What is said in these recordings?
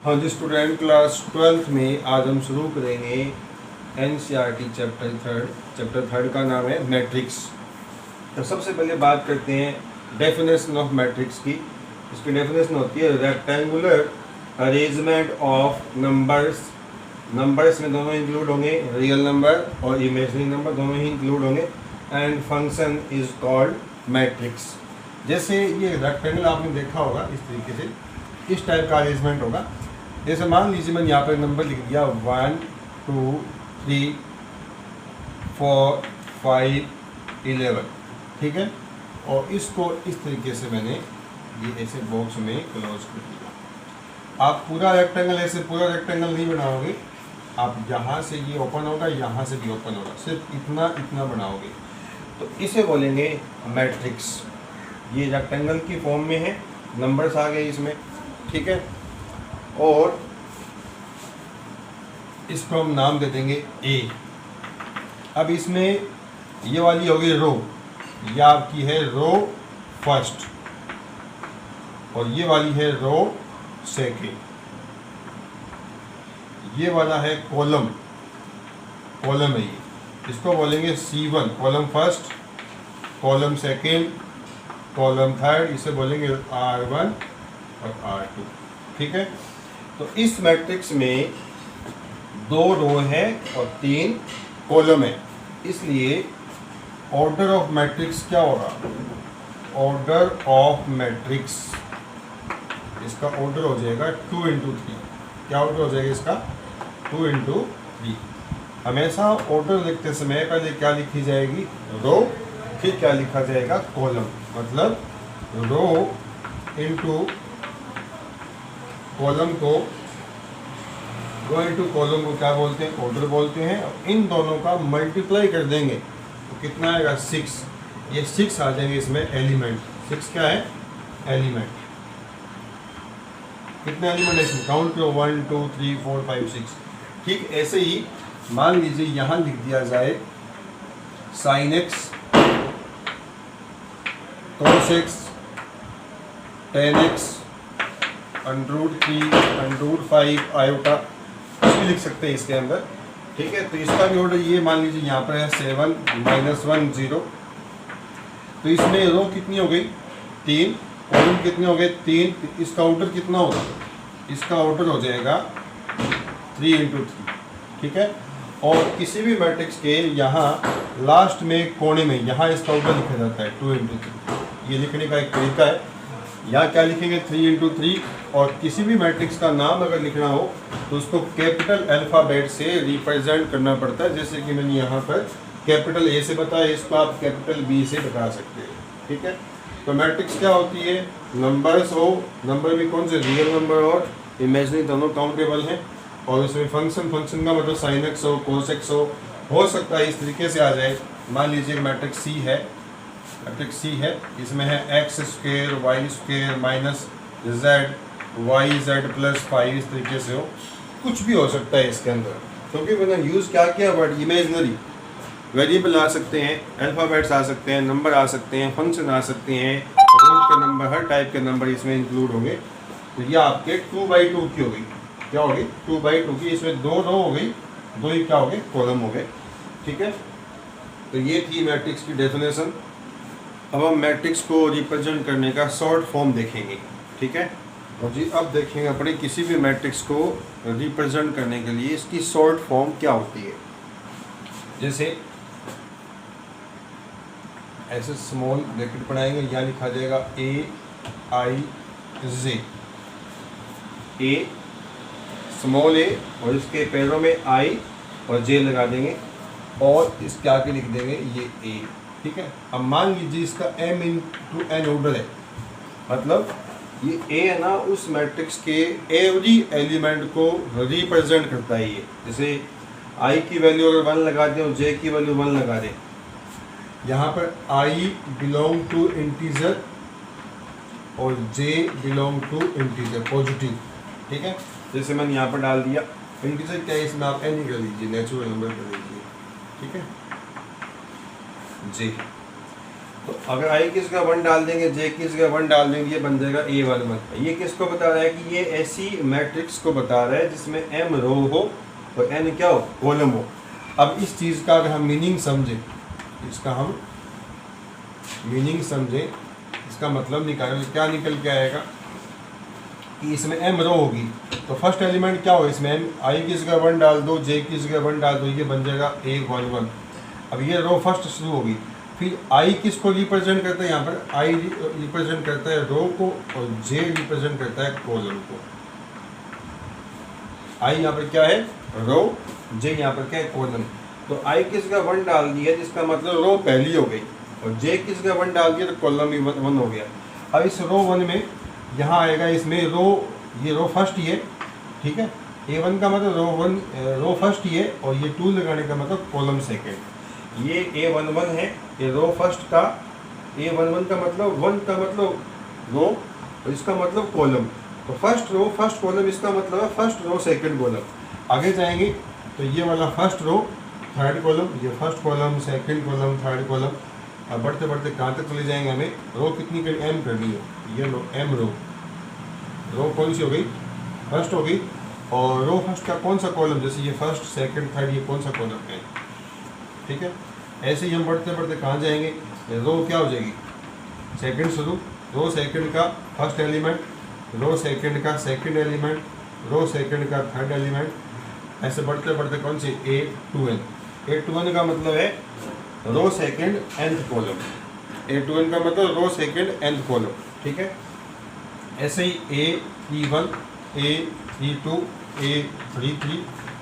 हाँ जी student, class 12th में आज हम शुरू करेंगे NCERT चैप्टर थर्ड का नाम है मैट्रिक्स। तो सबसे पहले बात करते हैं डेफिनेशन ऑफ मैट्रिक्स की। इसकी डेफिनेशन होती है rectangular arrangement of numbers. Numbers में दोनों इंक्लूड होंगे, रियल नंबर और इमेजिनरी नंबर दोनों ही इंक्लूड होंगे, and function is called matrix. जैसे ये रेक्टेंगल आपने देखा होगा, इस तरीके से इस टाइप का अरेंजमेंट होगा। जैसे मान लीजिए मैंने यहाँ पर नंबर लिख दिया 1 2 3 4 5 11, ठीक है, और इसको इस तरीके से मैंने ये ऐसे बॉक्स में क्लोज कर दिया। आप पूरा रेक्टेंगल ऐसे पूरा रेक्टेंगल नहीं बनाओगे, आप यहाँ से ये ओपन होगा, यहाँ से भी ओपन होगा, सिर्फ इतना इतना बनाओगे, तो इसे बोलेंगे मैट्रिक्स। ये रेक्टेंगल की फॉर्म में है, नंबर्स आ गए इसमें, ठीक है, और इसको हम नाम दे देंगे A। अब इसमें ये वाली होगी रो, ये आपकी है रो फर्स्ट, और ये वाली है रो सेकेंड। ये वाला है कॉलम, कॉलम है ये, इसको बोलेंगे C1, column first, column second, column third, इसे बोलेंगे R1 और R2, ठीक है। तो इस मैट्रिक्स में 2 रो है और 3 कॉलम है, इसलिए ऑर्डर ऑफ मैट्रिक्स क्या होगा? ऑर्डर ऑफ मैट्रिक्स, इसका ऑर्डर हो जाएगा 2 × 3। क्या ऑर्डर हो जाएगा इसका? 2 × 3। हमेशा ऑर्डर लिखते समय पहले क्या लिखी जाएगी? रो, फिर क्या लिखा जाएगा? कॉलम। मतलब रो इंटू कॉलम को, रो इंटू कॉलम को क्या बोलते हैं? ऑर्डर बोलते हैं। और इन दोनों का मल्टीप्लाई कर देंगे तो कितना आएगा? 6। ये 6 आ जाएंगे इसमें एलिमेंट। 6 क्या है? एलिमेंट। कितने एलिमेंट है इसमें? काउंट करो, 1 2 3 4 5 6। ठीक ऐसे ही मान लीजिए यहाँ लिख दिया जाए sin x, cos x, tan x, √3, √5 iota, कुछ भी लिख सकते हैं इसके अंदर, ठीक है। तो इसका भी ऑर्डर ये मान लीजिए यहाँ पर है 7 -1 0। तो इसमें रो कितनी हो गई? 3, कॉलम कितने हो गए? 3। इसका ऑर्डर कितना होगा? इसका ऑर्डर हो जाएगा 3 × 3, ठीक है। और किसी भी मैट्रिक्स के यहाँ लास्ट में कोने में यहाँ इसका ऑर्डर लिखा जाता है 2 × 3। ये लिखने का एक तरीका है। यहाँ क्या लिखेंगे? 3 × 3। और किसी भी मैट्रिक्स का नाम अगर लिखना हो तो उसको कैपिटल अल्फ़ाबेट से रिप्रेजेंट करना पड़ता है। जैसे कि मैंने यहाँ पर कैपिटल A से बताया, इसको आप कैपिटल B से बता सकते हैं, ठीक है। तो मैट्रिक्स क्या होती है? नंबर्स हो, नंबर भी कौन से? रियल नंबर और इमेजिनरी दोनों काउंटेबल हैं। और उसमें फंक्शन का मतलब sin x हो, cos x हो सकता है इस तरीके से आ जाए। मान लीजिए मैट्रिक्स C है, मैट्रिक्स C है, इसमें है x² y² - z yz + 5, इस तरीके से हो, कुछ भी हो सकता है इसके अंदर, क्योंकि मैंने यूज़ क्या किया? Word imaginary. वेरिएबल आ सकते हैं, अल्फ़ाबेट्स आ सकते हैं, नंबर आ सकते हैं, फंक्शन आ सकते हैं, रूट के नंबर, हर टाइप के नंबर इसमें इंक्लूड होंगे। तो ये आपके 2/2 की हो गई। क्या हो गई? 2/2 की। इसमें 2 रो हो गई, 2 ही क्या हो गए? कॉलम हो गए, ठीक है। तो ये थी मैट्रिक्स की डेफिनेशन। अब हम मैट्रिक्स को रिप्रेजेंट करने का शॉर्ट फॉर्म देखेंगे, ठीक है। और जी अब देखेंगे अपने किसी भी मैट्रिक्स को रिप्रेजेंट करने के लिए इसकी शॉर्ट फॉर्म क्या होती है। जैसे ऐसे स्मॉल ब्रैकेट बनाएंगे, यहाँ लिखा जाएगा AIJ, A स्मॉल a, और इसके पैरों में I और J लगा देंगे, और इसके आगे लिख देंगे ये A, ठीक है। अब मान लीजिए इसका m × n ऑर्डर है, मतलब ये A है ना, उस मैट्रिक्स के एवरी एलिमेंट को रिप्रेजेंट करता है ये। जैसे I की वैल्यू अगर 1 लगा दें और J की वैल्यू 1 लगा दें, यहाँ पर I बिलोंग टू इंटीजर और J belong to integer, positive, ठीक है। जैसे मैंने यहाँ पर डाल दिया इंटीजर, क्या है इसमें आप n कर लीजिए, नेचुरल नंबर कर लीजिए, ठीक है, J। तो अगर आई की जगह 1 डाल देंगे, जे की जगह 1 डाल देंगे, ये बन जाएगा A11। ये किसको बता रहा है कि ये ऐसी मैट्रिक्स को बता रहा है जिसमें m रो हो और n क्या हो, कॉलम हो। अब इस चीज़ का अगर हम मीनिंग समझें, इसका हम मीनिंग समझें, इसका मतलब निकालें, क्या निकल के आएगा कि इसमें m रो होगी तो फर्स्ट एलिमेंट क्या हो, इसमें m, आई की जगह 1 डाल दो, j की जगह 1 डाल दो, ये बन जाएगा A11। अब ये रो फर्स्ट शुरू होगी। फिर आई किसको रिप्रेजेंट करता है, यहाँ पर आई रिप्रेजेंट करता है रो को और जे रिप्रेजेंट करता है कॉलम को। आई यहाँ पर क्या है, रो, जे यहाँ पर क्या है, कॉलम। तो आई की जगह 1 डाल दिया जिसका मतलब रो पहली हो गई, और जे की जगह 1 डाल दिया तो कॉलम भी 1 हो गया। अब इस रो 1 में यहाँ आएगा, इसमें रो, ये रो फर्स्ट ही है, ठीक है, A1 का मतलब रो फर्स्ट ही है, और ये 2 लगाने का मतलब कॉलम सेकेंड। ये A11 है, ये रो फर्स्ट का, A11 का मतलब 1 का मतलब रो और इसका मतलब कॉलम। तो फर्स्ट रो फर्स्ट कॉलम, इसका मतलब है फर्स्ट रो सेकंड कॉलम। आगे जाएंगे तो ये वाला फर्स्ट रो थर्ड कॉलम, ये first column second column third column. अब बढ़ते बढ़ते कहाँ तक चले जाएंगे, हमें रो कितनी कर m करनी हो, ये लो m रो कौन सी हो गई, फर्स्ट हो गई। और रो फर्स्ट का कौन सा कॉलम, जैसे ये फर्स्ट सेकंड थर्ड, ये कौन सा कॉलम है, ठीक है। ऐसे ही हम बढ़ते बढ़ते कहाँ जाएंगे, रो क्या हो जाएगी, सेकंड शुरू, रो सेकंड का फर्स्ट एलिमेंट, रो सेकंड का सेकंड एलिमेंट, रो सेकंड का थर्ड एलिमेंट, ऐसे बढ़ते बढ़ते कौन सी A2n। A2n का मतलब है row second nth column, A2n का मतलब रो सेकंड nth कॉलम, ठीक है। ऐसे ही A31, A32, A33,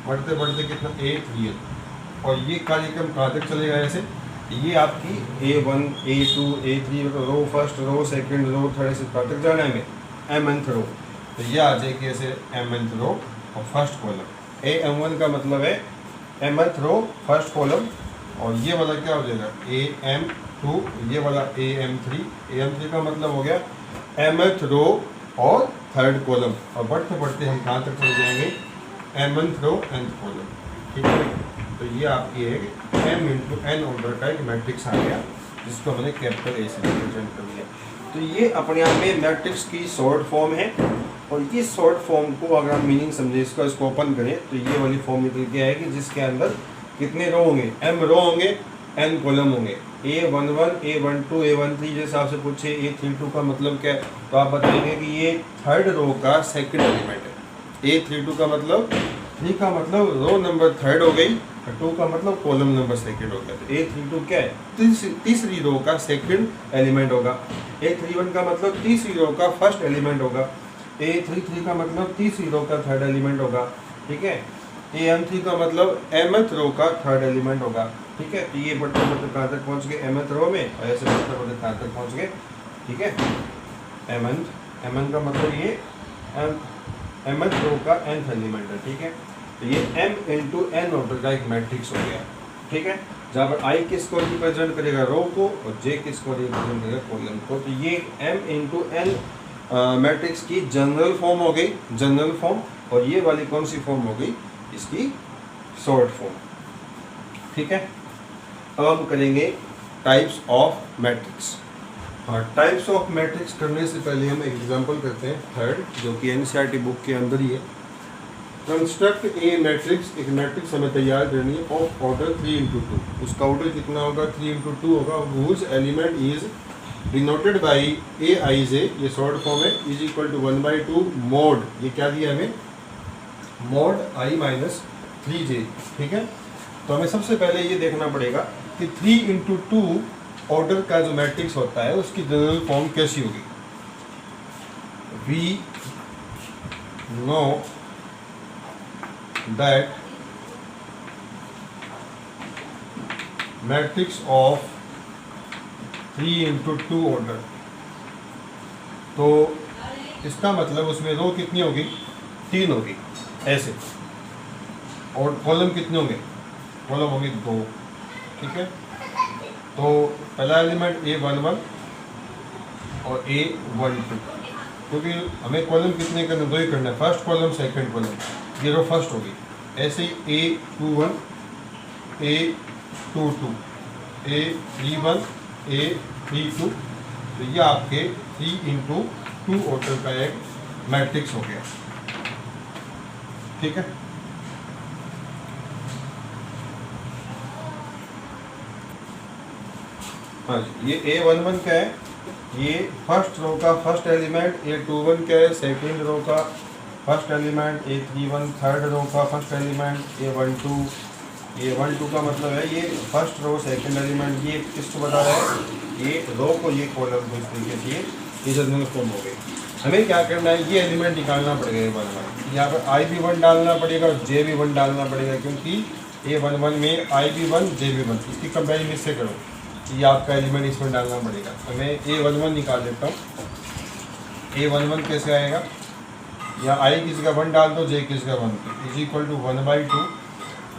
बढ़ते बढ़ते कितना A3n। और ये कार्यक्रम कहाँ तक चलेगा, ऐसे ये आपकी A1, A2, A3 row first, row second, row third, से कहाँ तक जाना है हमें, mth रो। तो ये आ जाएगी ऐसे mth रो और फर्स्ट कॉलम। AM1 का मतलब है mth रो फर्स्ट कॉलम, और ये वाला क्या हो जाएगा AM2, ये वाला AM3 का मतलब हो गया mth रो और थर्ड कॉलम। और बढ़ते बढ़ते हम कहाँ तक चले जाएंगे, mth रो nth कॉलम, ठीक है। तो ये आपकी एक m इंटू n ऑर्डर का एक मैट्रिक्स आ गया, जिसको हमने कैपिटल A से रिप्रेजेंट कर दिया। तो ये अपने आप में मैट्रिक्स की शॉर्ट फॉर्म है, और इस शॉर्ट फॉर्म को अगर हम मीनिंग समझे, इसको ओपन करें तो ये वाली फॉर्म निकल के आएगी, जिसके अंदर कितने रो होंगे, m रो होंगे, n कॉलम होंगे। A11, A12, A13 जैसे आपसे पूछे A32 का मतलब क्या है, तो आप बताएंगे कि ये थर्ड रो का सेकंड एलिमेंट है। A32 का मतलब, 3 का मतलब रो नंबर थर्ड हो गई, 2 का मतलब कॉलम नंबर सेकंड हो गया। तो A32 क्या है, तीसरी रो का सेकंड एलिमेंट होगा। A31 का मतलब तीसरी रो का फर्स्ट एलिमेंट होगा। A33 का मतलब तीसरी रो का थर्ड एलिमेंट होगा, ठीक है। AM3 का मतलब mth रो का थर्ड एलिमेंट होगा, ठीक है। तो ये बढ़ते बढ़ते कहाँ तक पहुँच गए, mth रो में, और ऐसे बढ़ते बढ़ते कहाँ तक पहुँच गए, ठीक है। mn का मतलब ये mth रो का nth एलिमेंट है, ठीक है। तो ये m इंटू n ऑर्डर का एक मैट्रिक्स हो गया, ठीक है, जहाँ पर i किसको रिप्रेजेंट करेगा, रो को, और j किसको रिप्रेजेंट करेगा, कॉलम को। तो ये m इंटू n मैट्रिक्स की जनरल फॉर्म हो गई, जनरल फॉर्म। और ये वाली कौन सी फॉर्म हो गई, इसकी शॉर्ट फॉर्म, ठीक है। अब हम करेंगे टाइप्स ऑफ मैट्रिक्स। हाँ, टाइप्स ऑफ मैट्रिक्स करने से पहले हम एग्जांपल करते हैं थर्ड, जो कि एनसीईआरटी बुक के अंदर ही है। कंस्ट्रक्ट ए मैट्रिक्स, एक मैट्रिक्स हमें तैयार करनी है ऑफ ऑर्डर 3×2। उसका ऑर्डर कितना होगा, 3×2 होगा। Whose element is denoted by AIJ, ये शॉर्ट फॉर्म है, इज इक्वल टू 1/2 मोड, ये क्या दिया हमें, मोड I-3j, ठीक है। तो हमें सबसे पहले ये देखना पड़ेगा कि 3×2 ऑर्डर का जो मैट्रिक्स होता है उसकी जनरल फॉर्म कैसी होगी। We know that matrix of 3×2 order, तो इसका मतलब उसमें रो कितनी होगी, 3 होगी ऐसे, और कॉलम कितने होंगे, कॉलम होंगे 2, ठीक है। तो पहला एलिमेंट A11 और A12, क्योंकि हमें कॉलम कितने करने, 2 ही करना है, फर्स्ट कॉलम सेकंड कॉलम, ये रो फर्स्ट होगी। ऐसे ही A21, A22, A31, 3 2। तो ये आपके 3 इंटू 2 ऑर्डर का एक मैट्रिक्स हो गया, ठीक है। हाँ जी, ये A11 क्या है, ये फर्स्ट रो का फर्स्ट एलिमेंट, A21 क्या है सेकेंड रो का first element, A31 third row का फर्स्ट एलिमेंट, A12 का मतलब है ये फर्स्ट रो सेकेंड एलिमेंट, ये किसको बता रहा है, ये रो को ये कॉलम को इस तरीके से ये जनरल फॉर्म हो गई। हमें क्या करना है, ये एलिमेंट निकालना पड़ेगा A11, यहाँ पर I भी 1 डालना पड़ेगा और J भी 1 डालना पड़ेगा, क्योंकि A11 में I भी 1 J भी 1, इसकी कंपेरिजन इससे करो, ये आपका एलिमेंट इसमें डालना पड़ेगा। तो मैं A11 निकाल देता हूँ। A11 कैसे आएगा, या I किसी का 1 डाल दो, J किसी का 1, इज इक्वल टू 1/2,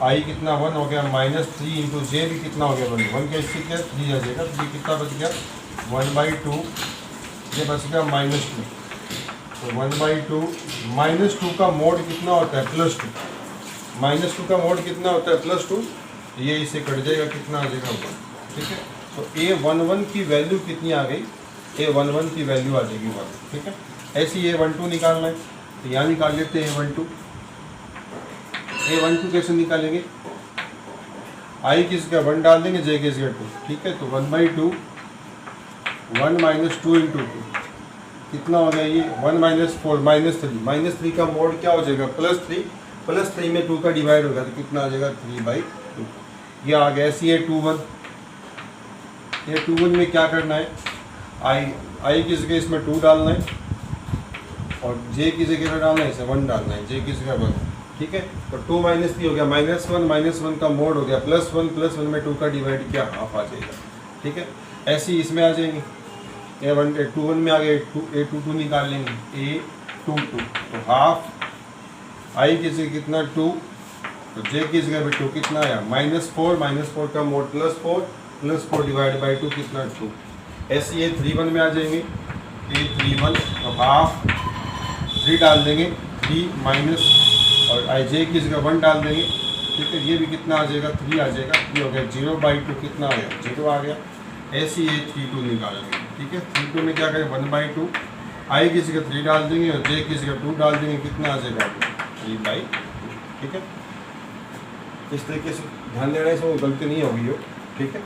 I कितना 1 हो गया, -3 इंटू J भी कितना हो गया 1, 1 का इससे क्या 3 आ जाएगा, तो ये कितना बच गया 1/2, ये बच गया -2। तो 1/2 -2 का मोड कितना होता है +2, -2 का मोड कितना होता है +2, ये इससे कट जाएगा, कितना आ जाएगा 1, ठीक है। तो A11 की वैल्यू कितनी आ गई, A11 की वैल्यू आ जाएगी 1, ठीक है। ऐसे ही A12 निकालना है, तो यहाँ निकाल लेते हैं A12 कैसे निकालेंगे, I किसका 1 डाल देंगे, J किसका 2, ठीक है। तो 1/2 1 - 2 इंटू 2 कितना हो गया, ये 1 - 4 -3 का मोड क्या हो जाएगा +3 में 2 का डिवाइड होगा, तो कितना आ जाएगा 3/2, ये आ गया। ऐसी A21 में क्या करना है, I की जगह इसमें 2 डालना है और J की जगह डालना है, इसे 1 डालना है, J की जगह 1, ठीक है। तो 2 - 3 हो गया, -1 का मोड हो गया +1 में 2 का डिवाइड किया, हाफ आ जाएगा, ठीक है। ऐसे ही इसमें आ जाएंगे, A21 में आ गए, A22 निकाल लेंगे, A22 तो हाफ, I की जगह कितना 2, तो J की जगह 2 कितना आया -4 का मोड +4 डिवाइड बाई 2 कितना 2। ऐसे A31 में आ जाएंगे, A31 तो हाफ 3 डाल देंगे, 3 माइनस और J की जगह 1 डाल देंगे, ठीक है। ये भी कितना आ जाएगा 3 आ जाएगा, ये हो गया 0/2, कितना आ गया 0 आ गया। ऐसे ही A32 निकाल लेंगे, ठीक है। 32 में क्या करें 1/2, I की जगह 3 डाल देंगे और J की जगह 2 डाल देंगे, कितना आ जाएगा 3/2, ठीक है। इस तरीके से ध्यान देना, इसमें गलती नहीं होगी हो, ठीक है।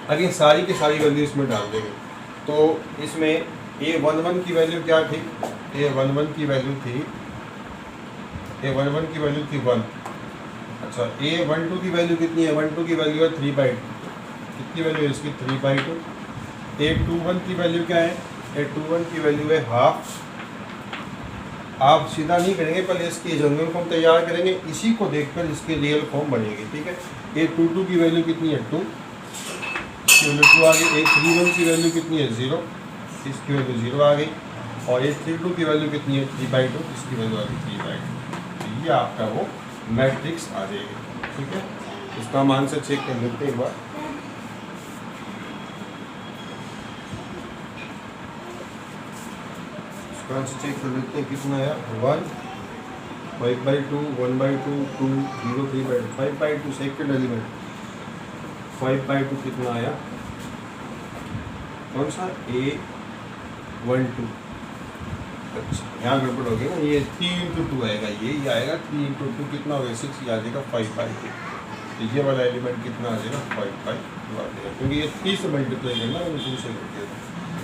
अगर सारी की सारी वैल्यू इसमें डाल देंगे, तो इसमें A11 की वैल्यू क्या थी, A11 की वैल्यू थी 1। अच्छा, A12 की वैल्यू कितनी है, A12 की वैल्यू है 3/2, कितनी वैल्यू है इसकी 3/2। A21 की वैल्यू क्या है, A21 की वैल्यू है हाफ। आप सीधा नहीं करेंगे, पहले इसकी जनरल फॉर्म तैयार करेंगे, इसी को देखकर इसकी रियल फॉर्म बनेगी, ठीक है। A22 की वैल्यू कितनी है 2, इसकी वैल्यू 2 आ गई। A31 की वैल्यू कितनी है 0, इसकी वैल्यू 0 आ गई। और A32 की वैल्यू कितनी है 3/2, इसकी वैल्यू आ गई 3/2। तो ये आपका वो मैट्रिक्स आ जाएगी, ठीक है। इसका हम आंसर चेक कर लेते हैं एक बार। इसका आंसर चेक कर लेते हैं, कितना आया 1 5/2 1/2 2 0 3/2 5/2 सेकेंड एलिमेंट 5/2 कितना आया, कौन सा A12। अच्छा, यहाँ गड़बड़ हो गई ना, ये 3 × 2 आएगा, ये आएगा 3 × 2 कितना हो गया 6, ये आ जाएगा 5/2। तो ये वाला एलिमेंट कितना आ जाएगा 5/2 आ जाएगा, क्योंकि ये 3 से मल्टीप्लाई करना, मैंने 2 से कर दिया,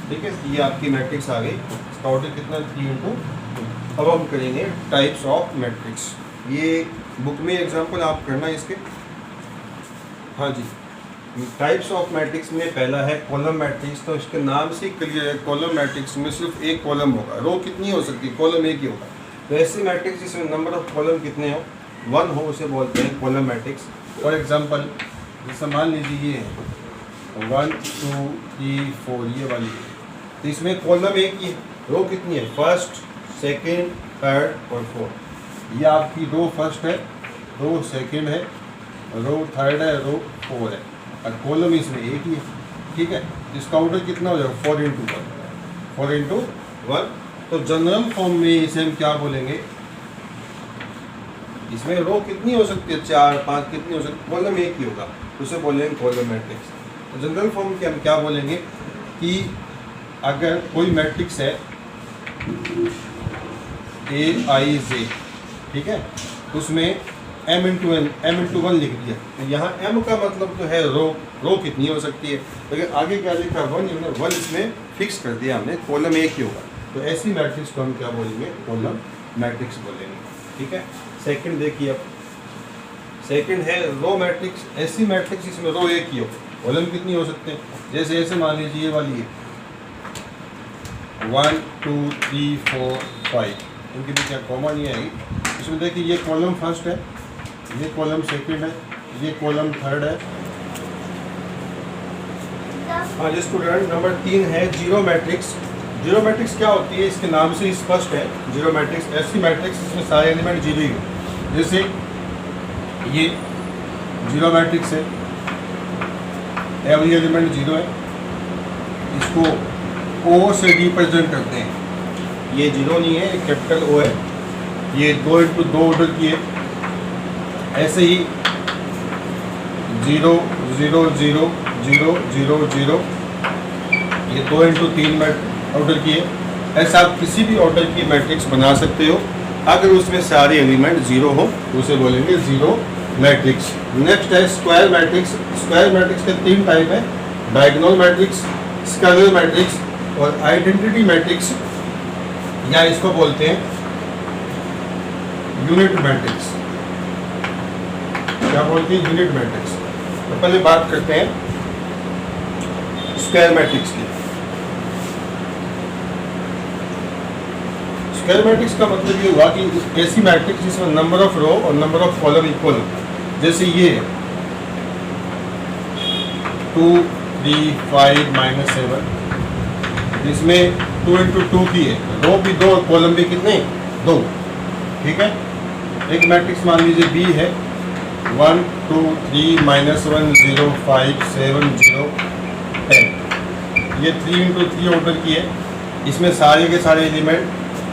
ठीक है। ये आपकी मैट्रिक्स आ गई, इसका ऑर्डर कितना 3 × 2। अब हम करेंगे टाइप्स ऑफ मैट्रिक्स, ये बुक में एग्जाम्पल आप करना इसके। हाँ जी, टाइप्स ऑफ मैट्रिक्स में पहला है कॉलम मैट्रिक्स, तो इसके नाम से क्लियर है, कॉलम मैट्रिक्स में सिर्फ एक कॉलम होगा, रो कितनी हो सकती है, कॉलम एक ही होगा। तो ऐसे मैट्रिक्स जिसमें नंबर ऑफ कॉलम कितने हो 1 हो, उसे बोलते हैं कॉलम मैट्रिक्स। फॉर एग्जांपल जैसे मान लीजिए ये है 1 2 3 4 ये वाली है, तो इसमें कॉलम एक ही है, रो कितनी है फर्स्ट सेकेंड थर्ड और फोर्थ। ये आपकी रो फर्स्ट है, रो सेकेंड है, रो थर्ड है, रो फोर है, और कॉलम इसमें एक ही है, ठीक है। इसका ऑर्डर कितना हो जाएगा 4 × 1। तो जनरल फॉर्म में इसे हम क्या बोलेंगे, इसमें रो कितनी हो सकती है 4 5 कितनी हो सकती है, कॉलम एक ही होगा, उसे बोलेंगे कॉलम मैट्रिक्स। तो जनरल फॉर्म के हम क्या बोलेंगे, कि अगर कोई मैट्रिक्स है AIJ, ठीक है, उसमें m×1 लिख दिया, तो यहाँ m का मतलब जो है रो कितनी हो सकती है, लेकिन आगे क्या लिखा 1 इसमें फिक्स कर दिया हमने, कॉलम एक ही होगा, तो ऐसी मैट्रिक्स को हम क्या बोलेंगे, कॉलम मैट्रिक्स बोलेंगे। ठीक है, सेकंड देखिए, अब सेकंड है रो मैट्रिक्स, ऐसी मैट्रिक्स जिसमें रो एक ही हो, कॉलम कितनी हो सकते हैं, जैसे ऐसे मान लीजिए ये वाली है 1 2 3 4 5, इनके बीच क्या कॉमा नहीं आएगी, इसमें देखिए ये कॉलम फर्स्ट है, ये कॉलम सेकंड है, ये कॉलम थर्ड है। हाँ जी स्टूडेंट, नंबर 3 है जीरो मैट्रिक्स। जीरो मैट्रिक्स क्या होती है, इसके नाम से स्पष्ट है, जीरो मैट्रिक्स ऐसी मैट्रिक्स जिसमें सारे एलिमेंट जीरो ही हो, जैसे ये जीरो मैट्रिक्स है, एवरी एलिमेंट जीरो है, इसको O से रिप्रेजेंट करते हैं, ये जीरो नहीं है, कैपिटल O है, ये 2 ऑर्डर की है, ऐसे ही 0 0 0 0 0 0, ये 2×3 ऑर्डर की है। ऐसा आप किसी भी ऑर्डर की मैट्रिक्स बना सकते हो, अगर उसमें सारे एलिमेंट जीरो हो तो उसे बोलेंगे जीरो मैट्रिक्स। नेक्स्ट है स्क्वायर मैट्रिक्स। स्क्वायर मैट्रिक्स के 3 टाइप है, डायगोनल मैट्रिक्स, स्केलर मैट्रिक्स और आइडेंटिटी मैट्रिक्स, या इसको बोलते हैं यूनिट मैट्रिक्स। क्या बोलते हैं, यूनिट मैट्रिक्स। तो पहले बात करते हैं स्क्वायर मैट्रिक्स की। स्क्वायर मैट्रिक्स का मतलब ये हुआ कि ऐसी मैट्रिक्स जिसमें नंबर ऑफ रो और नंबर ऑफ कॉलम इक्वल हो, जैसे ये 2 3 5 -7, इसमें 2×2 की है, रो भी 2 और कॉलम भी कितने, 2। ठीक है, एक मैट्रिक्स मान लीजिए B है 1 2 3 -1 0 5 7 0 10, ये 3×3 ऑर्डर की है, इसमें सारे के सारे एलिमेंट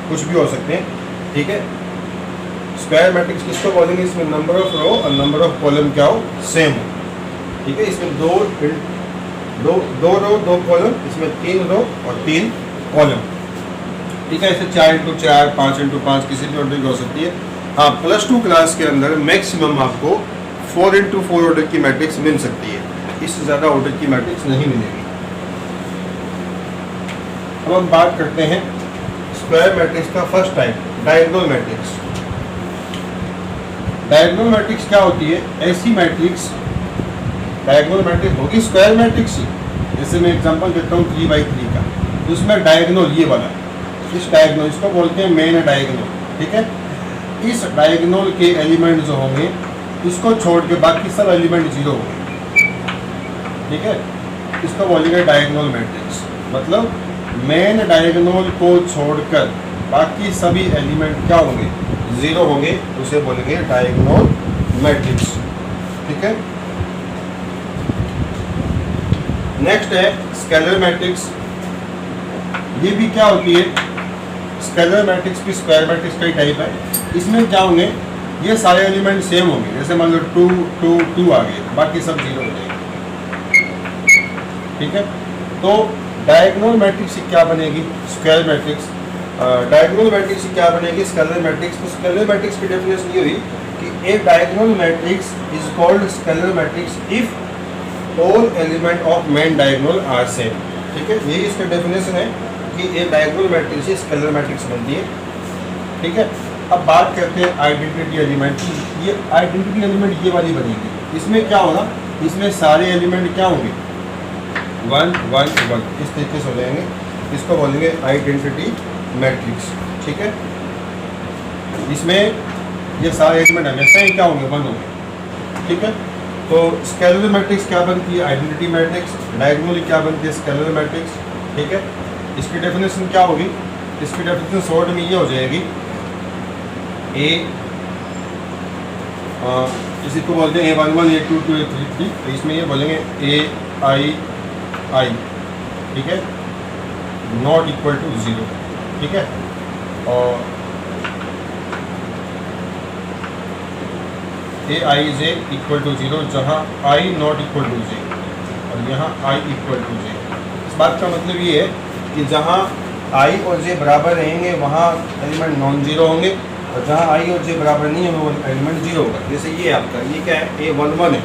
कुछ भी हो सकते हैं। ठीक है, स्क्वायर मैट्रिक्स किसको बोलेंगे, इसमें नंबर ऑफ रो और नंबर ऑफ कॉलम क्या हो, सेम हो। ठीक है, इसमें दो रो 2 कॉलम, इसमें 3 रो और 3 कॉलम। ठीक है, इसे 4×4 5×5 किसी भी ऑर्डर की हो सकती है। हाँ, +2 क्लास के अंदर मैक्सिमम आपको 4×4 ऑर्डर की मैट्रिक्स मिल सकती है, इससे ज़्यादा ऑर्डर की मैट्रिक्स नहीं मिलेगी। अब हम बात करते हैं स्क्वायर मैट्रिक्स का first type, diagonal matrix. Diagonal matrix क्या होती है, ऐसी मैट्रिक्स, डायगोनल मैट्रिक्स होगी स्क्वायर मैट्रिक्स ही। जैसे मैं एग्जांपल देता हूँ 3×3 का, तो उसमें डायगोनल ये वाला, इस डायगोनल, इसको बोलते हैं मेन डायगोनल। ठीक है, इस डायगोनल के एलिमेंट जो होंगे, इसको छोड़ के बाकी सब एलिमेंट जीरो होंगे। ठीक है, इसको बोलेंगे डायगोनल मैट्रिक्स, मतलब मेन डायगोनल को छोड़कर बाकी सभी एलिमेंट क्या होंगे, जीरो होंगे, उसे बोलेंगे डायगोनल मैट्रिक्स। ठीक है, नेक्स्ट है स्केलर मैट्रिक्स। ये भी क्या होती है, स्केलर मैट्रिक्स भी स्क्वायर मैट्रिक्स का ही टाइप है। इसमें क्या होंगे, ये सारे एलिमेंट सेम होंगे, जैसे मान लो 2 2 2 आ गए, बाकी सब जीरो हो जाएंगे। ठीक है, तो डायगोनल मैट्रिक्स क्या बनेगी, स्क्वायर मैट्रिक्स। डायगोनल मैट्रिक्स क्या बनेगी, स्केलर मैट्रिक्स। तो स्केलर मैट्रिक्स की डेफिनेशन ये हुई कि a diagonal matrix is called scalar matrix if all element of main diagonal are same. ठीक है, यही इसका डेफिनेशन है कि ए डायगोनल मैट्रिक्स से स्केलर मैट्रिक्स बनती है। ठीक है, अब बात करते हैं आइडेंटिटी एलिमेंट की। ये आइडेंटिटी एलिमेंट ये वाली बनेगी, इसमें क्या होगा, इसमें सारे एलिमेंट क्या होंगे, 1 1 1, इस तरीके से हो जाएंगे, इसको बोलेंगे आइडेंटिटी मैट्रिक्स। ठीक है, इसमें ये सारे एलिमेंट हमेशा ही क्या होंगे, 1 होंगे। ठीक है, तो स्केलर मैट्रिक्स क्या बनती है, आइडेंटिटी मैट्रिक्स। डायगोनली क्या बनती है, स्केलर मैट्रिक्स। ठीक है, इसकी डेफिनेशन क्या होगी, इसकी डेफिनेशन शॉर्ट में ये हो जाएगी, ए इसी को बोलते हैं A11 A22 A33, तो इसमें ये बोलेंगे AI ठीक है, नॉट इक्वल टू 0। ठीक है, और AIJ इक्वल टू 0, जहाँ I not equal to J और यहाँ I इक्वल टू J। इस बात का मतलब ये है कि जहाँ आई और जे बराबर रहेंगे वहाँ एलिमेंट नॉन जीरो होंगे, और जहाँ आई और जे बराबर नहीं होंगे वो एलिमेंट जीरो होगा। जैसे ये आपका ये क्या है, ए 1 1 है,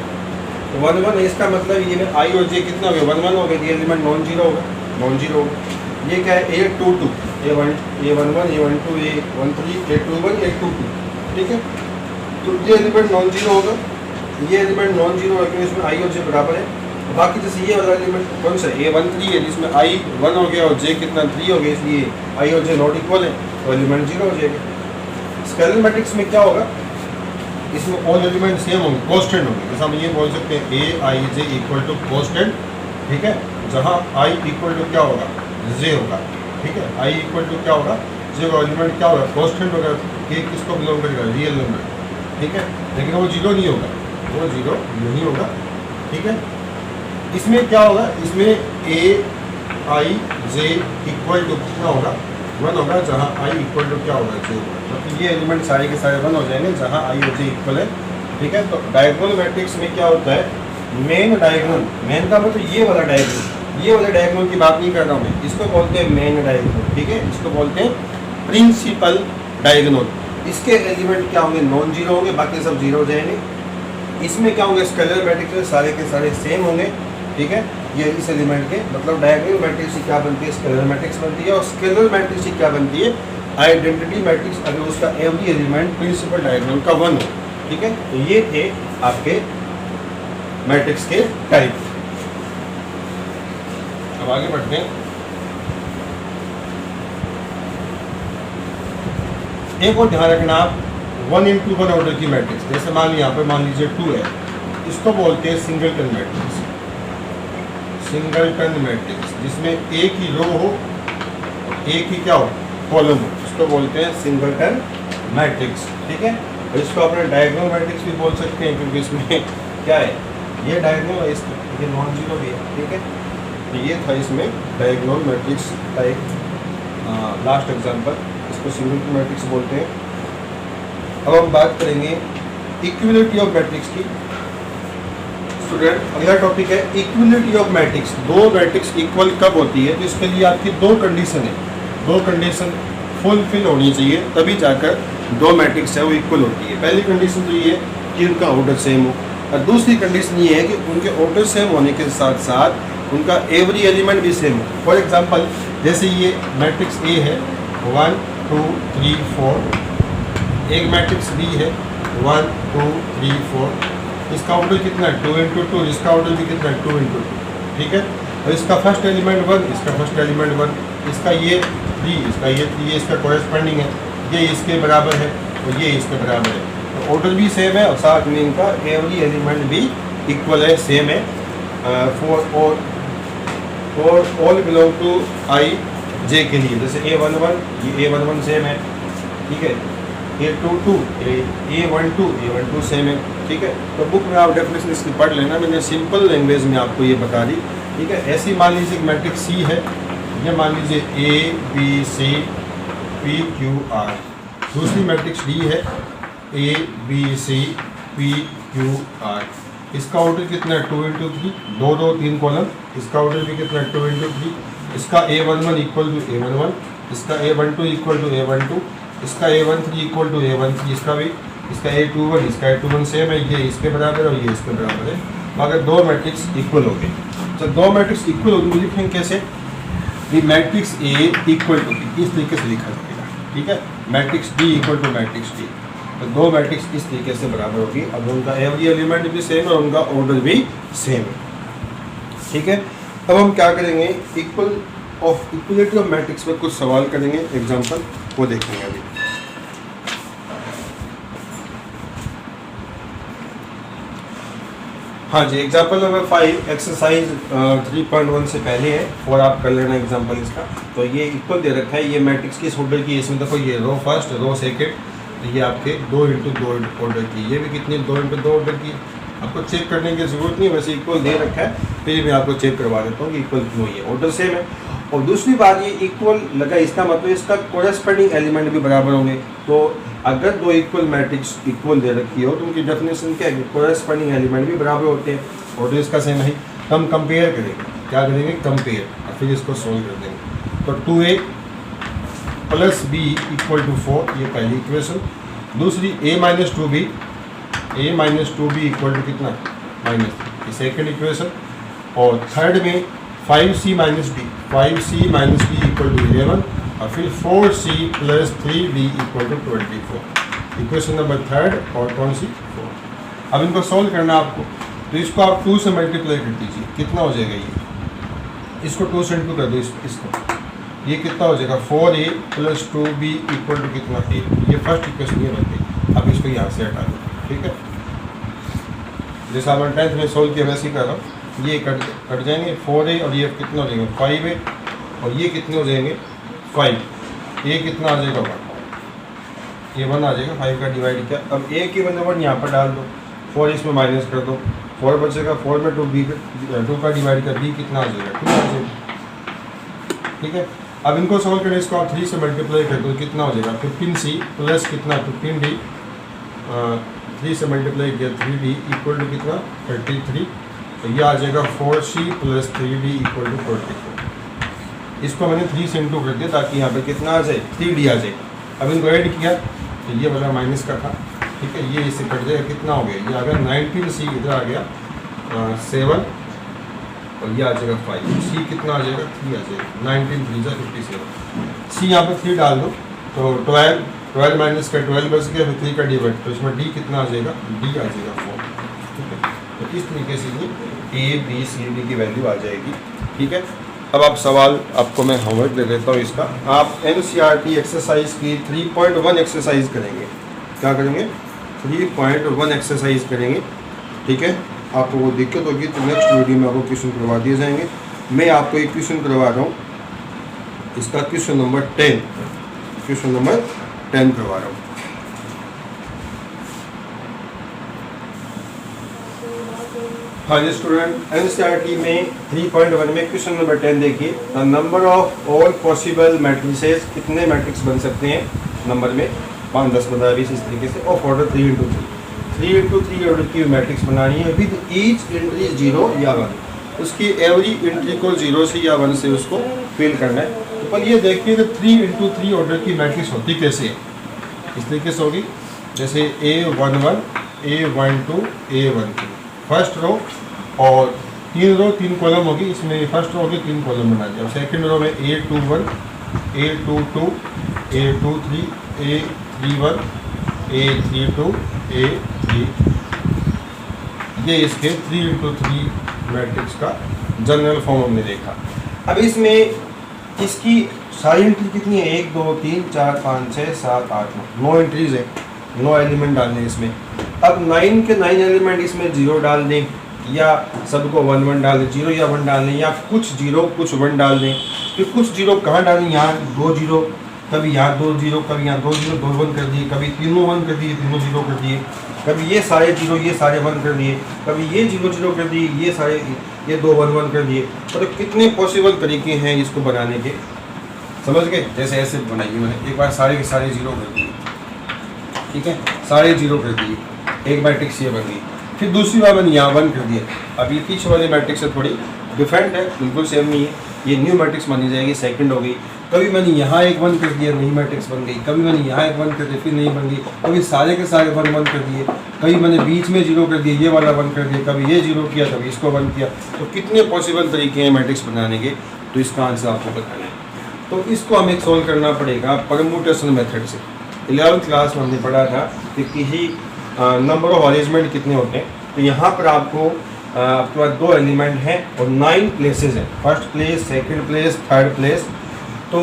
तो 1 1 है, इसका मतलब ये आई और जे कितना हो गया, 1 1 हो गया, ये एलिमेंट नॉन जीरो होगा, नॉन जीरो होगा। ये क्या है, ए 2 2, ए 1 1 ए 1 2 ए 1 3 ए 2 1 ए 2 2, ठीक है। तो ये एलिमेंट नॉन जीरो होगा, ये एलिमेंट नॉन जीरो होगा क्योंकि इसमें आई और जे बराबर है। बाकी जैसे ये वाला एलिमेंट कौन सा ए 1 3 है जिसमें आई 1 हो गया और जे कितना 3 हो गया, इसलिए आई और जे नॉट इक्वल है, तो एलिमेंट जीरो हो जाएगा। स्केलर मैट्रिक्स में क्या होगा, इसमें ऑल एलिमेंट सेम होंगे, कांस्टेंट होंगे। जैसे हम ये बोल सकते हैं ए आई जे इक्वल टू कांस्टेंट, ठीक है, जहाँ आई इक्वल टू क्या होगा, जे होगा, ठीक है, आई इक्वल टू क्या होगा, जे का एलिमेंट क्या होगा, कांस्टेंट होगा। ए किसको बिलोंग करेगा, रियल नंबर, ठीक है, लेकिन वो जीरो नहीं होगा, वो जीरो नहीं होगा, ठीक है। इसमें क्या होगा, इसमें ए आई जे इक्वल टू कितना होगा, 1 होगा, जहाँ आई इक्वल टू क्या होगा, जे होगा। मतलब ये एलिमेंट सारे के सारे 1 हो जाएंगे जहाँ आई और जे इक्वल है, ठीक है। तो डायगोनल मैट्रिक्स में क्या होता है, मेन डायगोनल, मेन का मतलब ये वाला डायगोनल, ये वाले डायगोनल की बात नहीं कर रहा हूँ मैं, इसको बोलते हैं मेन डायगोनल, ठीक है, इसको बोलते हैं प्रिंसिपल डायगोनल। इसके एलिमेंट क्या होंगे, नॉन जीरो होंगे, बाकी सब जीरो हो जाएंगे। इसमें क्या होंगे, स्केलर मैट्रिक्स में सारे के सारे सेम होंगे, ठीक है। ये इस एलिमेंट के मतलब डायगोनल मैट्रिक्स की क्या बनती है, स्केलर मैट्रिक्स बनती है, और स्केलर मैट्रिक्स की क्या बनती है, आइडेंटिटी मैट्रिक्स, अगर उसका एवरी एलिमेंट प्रिंसिपल डायगोनल का 1 हो, ठीक है। तो ये थे आपके मैट्रिक्स के टाइप। अब आगे बढ़ते हैं। एक और ध्यान रखना आप, 1 into 1 ऑर्डर की मैट्रिक्स, जैसे मान लीजिए यहाँ पर मान लीजिए 2 है, इसको बोलते हैं सिंगलटन मैट्रिक्स, सिंगलटन मैट्रिक्स, जिसमें एक ही रो हो एक ही क्या हो, कॉलम हो, इसको बोलते हैं सिंगलटन मैट्रिक्स, ठीक है। और इसको अपने डायगोनल मैट्रिक्स भी बोल सकते हैं क्योंकि इसमें क्या है, ये डायगोनल है, ये नॉन जीरो भी है, ठीक है। तो ये था इसमें डायगोनल मैट्रिक्स का एक लास्ट एग्जांपल, इसको सिंगलटन मैट्रिक्स बोलते हैं। अब हम बात करेंगे इक्विलिटी ऑफ मैट्रिक्स की। स्टूडेंट अगला टॉपिक है इक्विलिटी ऑफ मैट्रिक्स। दो मैट्रिक्स इक्वल कब होती है, तो इसके लिए आपकी दो कंडीशन है, दो कंडीशन फुलफिल होनी चाहिए तभी जाकर दो मैट्रिक्स है वो इक्वल होती है। पहली कंडीशन तो ये है कि उनका ऑर्डर सेम हो, और दूसरी कंडीशन ये है कि उनके ऑर्डर सेम होने के साथ साथ उनका एवरी एलिमेंट भी सेम हो। फॉर एग्जांपल जैसे ये मैट्रिक्स ए है 1 2 3 4, एक मैट्रिक्स बी है 1 2 3 4, इसका ऑर्डर कितना है 2 into 2, इसका ऑर्डर भी कितना है 2 into 2, ठीक है। और इसका फर्स्ट एलिमेंट 1, इसका फर्स्ट एलिमेंट 1, इसका ये 3, इसका ये 3, ये इसका कॉरेस्पॉन्डिंग है, ये इसके बराबर है और ये इसके बराबर है, तो ऑर्डर भी सेम है और साथ में इनका एवरी एलिमेंट भी इक्वल है, सेम है। फॉर ऑल बिलोंग टू आई जे के लिए, जैसे A11 ये A11 सेम है, ठीक है, A22 A12 A12 सेम है, ठीक है। तो बुक में आप डेफिनेशन इसकी पढ़ लेना, मैंने सिंपल लैंग्वेज में आपको ये बता दी, ठीक है। ऐसी मान लीजिए मैट्रिक्स सी है, ये मान लीजिए A B C P Q R, दूसरी मैट्रिक्स डी है A B C P Q R, इसका ऑर्डर कितना है 2 into 3, 2 2 3 कॉलम, इसका ऑर्डर भी कितना है 2 into 3, इसका A11 इक्वल टू A11, इसका A12 इक्वल टू A12, इसका A13 इक्वल टू A13, इसका भी, इसका A21 इसका A21 सेम है, ये इसके बराबर है और ये इसके बराबर है। अगर दो मैट्रिक्स इक्वल हो गए, तो दो मैट्रिक्स इक्वल होगी वो लिखेंगे कैसे, ये matrix A equal to B, इस तरीके से लिखा जाएगा, ठीक है। Matrix D equal to matrix D, तो दो मैट्रिक्स इस तरीके से बराबर होगी। अब उनका एवरी एलिमेंट भी सेम है और उनका ऑर्डर भी सेम है, ठीक है। अब हम क्या करेंगे, इक्वलिटी ऑफ मैट्रिक्स में कुछ सवाल करेंगे, एग्जांपल वो देखेंगे अभी। हाँ जी, एग्जांपल नंबर 5 एक्सरसाइज 3.1 से पहले है, और आप कर लेना एग्जांपल इसका। तो ये इक्वल दे रखा है, ये मैट्रिक्स किस ऑर्डर की है, इसमें देखो ये रो फर्स्ट रो सेकेंड, तो ये आपके 2 into 2 ऑर्डर की, ये भी कितनी 2 into 2 ऑर्डर की। आपको चेक करने की ज़रूरत नहीं, वैसे इक्वल दे रखा है, फिर मैं आपको चेक करवा देता हूँ कि इक्वल क्यों है, ऑर्डर सेम है। और दूसरी बात ये इक्वल लगा, इसका मतलब इसका कोरेस्पॉन्डिंग एलिमेंट भी बराबर होंगे। तो अगर दो इक्वल मैट्रिक्स इक्वल दे रखी हो तो उनकी डेफिनेशन क्या है, कोरेस्पॉन्डिंग एलिमेंट भी बराबर होते हैं, ऑर्डर इसका सेम है। हम कंपेयर करेंगे, क्या करेंगे, कंपेयर, और फिर इसको सोल्व कर देंगे। तो 2a plus B equal to 4, ये पहली इक्वेशन। दूसरी a minus 2b equal to कितना, माइनस, ये सेकेंड इक्वेशन। और थर्ड में 5c minus b equal to 11, और फिर 4c plus 3b equal to 24, equation number third. और कौन सी, 4। अब इनको सोल्व करना आपको, तो इसको आप 2 से मल्टीप्लाई कर दीजिए, कितना हो जाएगा ये, इसको 2 से इंटू कर दो इसको, ये कितना हो जाएगा 4a plus 2b equal to कितना, 8। ये फर्स्ट इक्वेशन ये बन गई। अब इसको यहाँ से हटा दो, ठीक है, जैसा आपने 10th में सोल्व किया वैसे ही कर रहा हूँ। ये कट जाएंगे 4a, और ये कितना हो जाएंगे 5a, और ये कितने हो जाएंगे 5, ये कितना आ जाएगा 1, ये 1 आ जाएगा। 5 का डिवाइड किया, अब a के बंदे 1 यहाँ पर डाल दो, 4 इसमें माइनस कर दो, 4 बचेगा, 4 में 2 का डिवाइड कर, b कितना आ जाएगा 2 आ जाएगा, ठीक है। अब इनको सॉल्व करें, इसको आप 3 से मल्टीप्लाई कर दो, कितना हो जाएगा 15c प्लस कितना 15d, 3 से मल्टीप्लाई किया 3d इक्वल टू कितना 33, तो ये आ जाएगा 4c plus 3d equal to 44। इसको मैंने 3 से इंटू कर दिया ताकि यहाँ पे कितना आ जाए 3d आ जाए। अब इनको ऐड किया तो ये वाला माइनस का था, ठीक है, ये इससे कट जाएगा, कितना हो गया, ये आ गया 19c, इधर आ गया 7, और ये आ जाएगा 5, c कितना आ जाएगा 3 आ जाएगा, 19 3 जा 57, c यहाँ पर 3 डाल दो, तो 12 माइनस का 12 बच गया, फिर 3 का डिवाइड, तो इसमें d कितना आ जाएगा, d आ जाएगा 4, ठीक है। तो इस तरीके से ये a b c d की वैल्यू आ जाएगी, ठीक है। अब आप सवाल, आपको मैं होमवर्क दे देता हूँ इसका, आप NCERT एक्सरसाइज की 3.1 एक्सरसाइज करेंगे। क्या करेंगे, 3.1 एक्सरसाइज करेंगे, ठीक है। आपको वो दिक्कत होगी तो नेक्स्ट वीडियो में आपको क्वेश्चन करवा दिए जाएंगे। मैं आपको एक क्वेश्चन करवा रहा हूँ, इसका क्वेश्चन नंबर 10 करवा रहा हूँ। हाँ जी स्टूडेंट, NCERT में 3.1 में क्वेश्चन नंबर 10 देखिए, the number of all possible matrices, कितने मैट्रिक्स बन सकते हैं नंबर में, 5 10 15 20 इस तरीके से, ऑफ ऑर्डर 3 into 3 ऑर्डर की मैट्रिक्स बनानी है, विद ईच एंट्री 0 या 1, उसकी एवरी एंट्री को 0 से या 1 से उसको फिल करना है। तो पर ये देखिए तो 3 into 3 ऑर्डर की मैट्रिक्स होती कैसे है, इस तरीके से होगी, जैसे A11 A12 A13 first row, और 3 रो 3 कॉलम होगी, इसमें फर्स्ट रो होगी 3 कॉलम बना दिया। सेकंड रो में A21 A22 A23 A31 A32 A3, ये इसके 3 into 3 मैट्रिक्स का जनरल फॉर्म हमने देखा। अब इसमें इसकी सारी एंट्री कितनी है, 1 2 3 4 5 6 7 8 9 एंट्रीज है, 9 एलिमेंट डालने इसमें। अब 9 के 9 एलिमेंट इसमें 0 डाल दें, या सबको 1 1 डाल दें, 0 या 1 डाल दें, या कुछ 0 कुछ 1 डाल दें। फिर कुछ 0 कहाँ डालें, यहाँ 2 0, कभी यहाँ 2 0, कभी यहाँ 2 0 2 1 कर दिए, कभी तीनों 1 कर दिए, तीनों 0 कर दिए, कभी ये सारे 0 ये सारे 1 कर दिए, कभी ये 0 0 कर दिए, ये सारे ये 2 1 1 कर दिए। मतलब कितने पॉसिबल तरीके हैं इसको बनाने के, समझ गए। जैसे ऐसे बनाइए, मैंने एक बार सारे के सारे 0 कर दिए, ठीक है, सारे 0 कर दिए, एक मैट्रिक्स ये बन गई। फिर दूसरी बार मैंने यहाँ 1 कर दिया। अब ये पीछे वाले मैट्रिक्स से थोड़ी डिफरेंट है, बिल्कुल सेम नहीं है, ये न्यू मैट्रिक्स मानी जाएगी, सेकंड हो गई। कभी मैंने यहाँ एक 1 कर दिया, नई मैट्रिक्स बन गई, कभी मैंने यहाँ एक 1 कर दिया, फिर नहीं बन गई, कभी सारे के सारे 1 1 कर दिए, कभी मैंने बीच में 0 कर दिया, ये वाला 1 कर दिया, कभी ये 0 किया, कभी इसको 1 किया। तो कितने पॉसिबल तरीके हैं मैट्रिक्स बनाने के, तो इसका आंसर आपको बताना है। तो इसको हमें सोल्व करना पड़ेगा परम्यूटेशन मेथड से। 11th क्लास में हमने पढ़ा था कि किसी नंबर ऑफ अरेंजमेंट कितने होते हैं। तो यहाँ पर आपको आपके पास 2 एलिमेंट हैं और 9 प्लेसेस हैं, first place, second place, third place. तो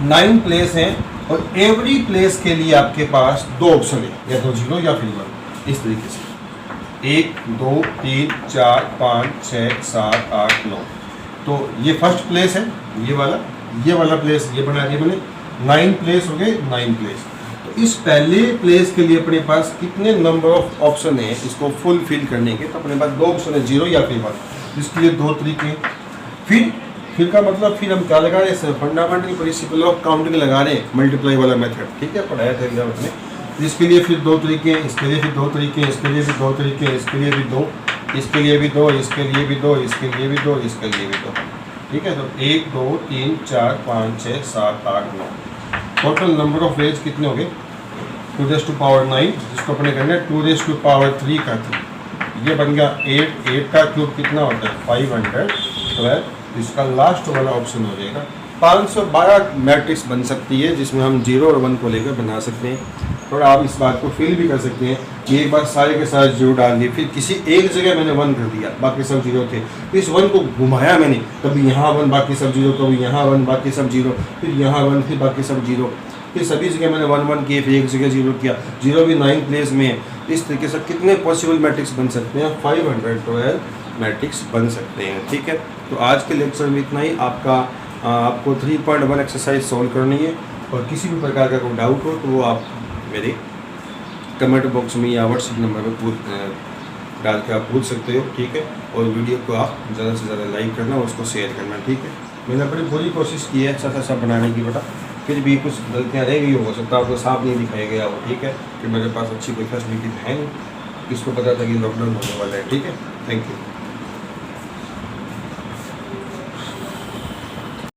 9 प्लेस हैं और एवरी प्लेस के लिए आपके पास 2 ऑप्शन है, या तो 0 या फिर 1, इस तरीके से 1 2 3 4 5 6 7 8 9। तो ये फर्स्ट प्लेस है, ये वाला प्लेस ये बना दिया मैंने, 9 प्लेस हो गए, 9 प्लेस। तो इस पहले प्लेस के लिए अपने पास कितने नंबर ऑफ ऑप्शन है इसको फुलफिल करने के, तो अपने पास 2 ऑप्शन है, 0 या फिर 1। इसके लिए 2 तरीके। फिर का मतलब फिर हम क्या लगा रहे हैं, फंडामेंटल प्रिंसिपल ऑफ काउंटिंग लगा रहे हैं, मल्टीप्लाई वाला मेथड, ठीक है, पढ़ाया था एग्जाम में। इसके लिए फिर 2 तरीके हैं, इसके लिए फिर 2 तरीके हैं, इसके लिए भी 2 तरीके हैं, इसके लिए भी 2, इसके लिए भी 2, इसके लिए भी 2, इसके लिए भी 2, इसके लिए भी 2। ठीक है, तो 1 2 3 4 5 6 7 8 9 टोटल नंबर ऑफ वेज कितने हो गए? 2⁻⁹ जिसको अपने करना है 2⁻³ का 3, ये बन गया 8। 8 का क्यूब कितना होता है? 512। इसका लास्ट वाला ऑप्शन हो जाएगा। 512 मैट्रिक्स बन सकती है, जिसमें हम 0 और 1 को लेकर बना सकते हैं। और आप इस बात को फील भी कर सकते हैं कि एक बार सारे के सारे 0 डाल दिए, फिर किसी एक जगह मैंने 1 कर दिया, बाकी सब 0 थे, फिर इस 1 को घुमाया मैंने, कभी यहाँ 1 बाकी सब 0, कभी यहाँ 1 बाकी सब 0, फिर यहाँ 1 फिर बाकी सब 0, फिर सभी जगह मैंने 1 1 किए, फिर एक जगह 0 किया, 0 भी 9 प्लेस में है। इस तरीके से कितने पॉसिबल मैट्रिक्स बन सकते हैं? 512 मैट्रिक्स बन सकते हैं। ठीक है, तो आज के लेक्चर में इतना ही। आपको 3.1 एक्सरसाइज सॉल्व करनी है, और किसी भी प्रकार का कोई डाउट हो तो वो आप मेरे कमेंट बॉक्स में या व्हाट्सएप नंबर पर डाल के आप पूछ सकते हो। ठीक है, और वीडियो को आप ज़्यादा से ज़्यादा लाइक करना और उसको शेयर करना। ठीक है, मैंने अपनी पूरी कोशिश की है अच्छा सा बनाने की बेटा, फिर भी कुछ गलतियाँ रह गई, हो सकता है आपको साफ नहीं दिखाया गया हो। ठीक है, कि मेरे पास अच्छी कोई फैसिलिटी है नहीं, किसको पता था कि लॉकडाउन होने वाला है। ठीक है, थैंक यू।